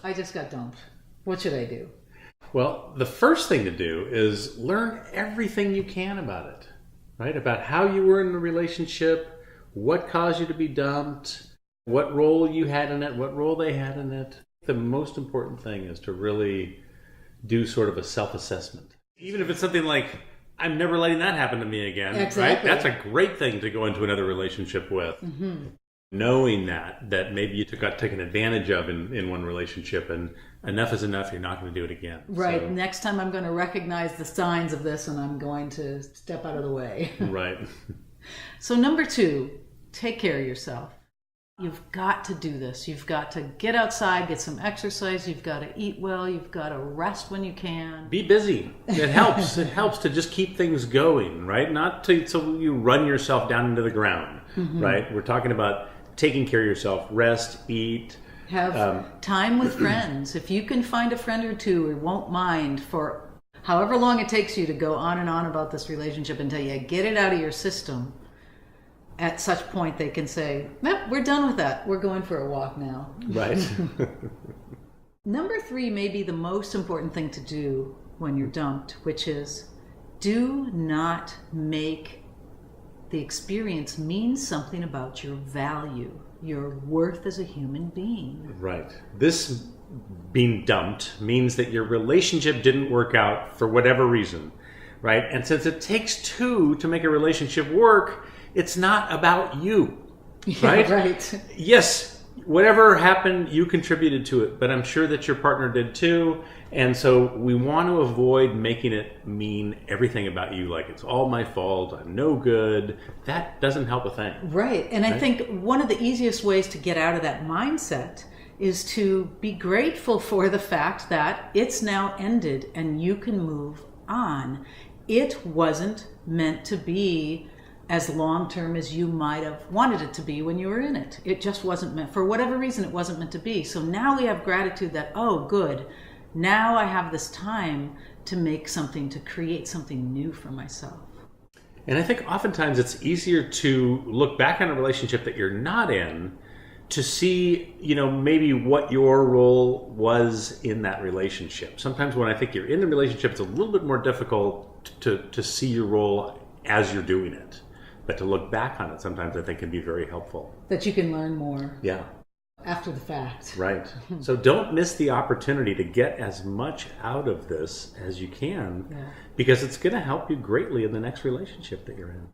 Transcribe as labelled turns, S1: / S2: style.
S1: I just got dumped. What should I do?
S2: Well, the first thing to do is learn everything you can about it, right? About how you were in the relationship, what caused you to be dumped, what role you had in it, what role they had in it. The most important thing is to really do sort of a self-assessment. Even if it's something like, I'm never letting that happen to me again,
S1: Exactly.
S2: right? That's a great thing to go into another relationship with.
S1: Mm-hmm.
S2: Knowing that maybe you got taken advantage of in one relationship, and enough is enough, you're not going to do it again.
S1: Right.
S2: So,
S1: Next time I'm going to recognize the signs of this and I'm going to step out of the way.
S2: right.
S1: So number 2, take care of yourself. You've got to do this. You've got to get outside, get some exercise. You've got to eat well. You've got to rest when you can.
S2: Be busy. It helps. It helps to just keep things going, right? Not to so you run yourself down into the ground, right? We're talking about taking care of yourself. Rest, eat.
S1: Have time with friends. If you can find a friend or two who won't mind for however long it takes you to go on and on about this relationship until you get it out of your system, at such point they can say, nope, we're done with that. We're going for a walk now.
S2: Right.
S1: Number 3 may be the most important thing to do when you're dumped, which is do not make the experience mean something about your value, your worth as a human being.
S2: Right. This being dumped means that your relationship didn't work out for whatever reason, right? And since it takes 2 to make a relationship work, it's not about you, right?
S1: Yeah, right.
S2: Yes, whatever happened, you contributed to it, but I'm sure that your partner did too. And so we want to avoid making it mean everything about you, like it's all my fault, I'm no good. That doesn't help a thing.
S1: Right. And I think one of the easiest ways to get out of that mindset is to be grateful for the fact that it's now ended and you can move on. It wasn't meant to be as long-term as you might have wanted it to be when you were in it. It just wasn't meant, for whatever reason, it wasn't meant to be. So now we have gratitude that, oh, good, now I have this time to make something, to create something new for myself.
S2: And I think oftentimes it's easier to look back on a relationship that you're not in to see, maybe what your role was in that relationship. Sometimes when I think you're in the relationship, it's a little bit more difficult to see your role as you're doing it. But to look back on it sometimes I think can be very helpful.
S1: That you can learn more.
S2: Yeah.
S1: After the fact.
S2: Right. So don't miss the opportunity to get as much out of this as you can, because it's going to help you greatly in the next relationship that you're in.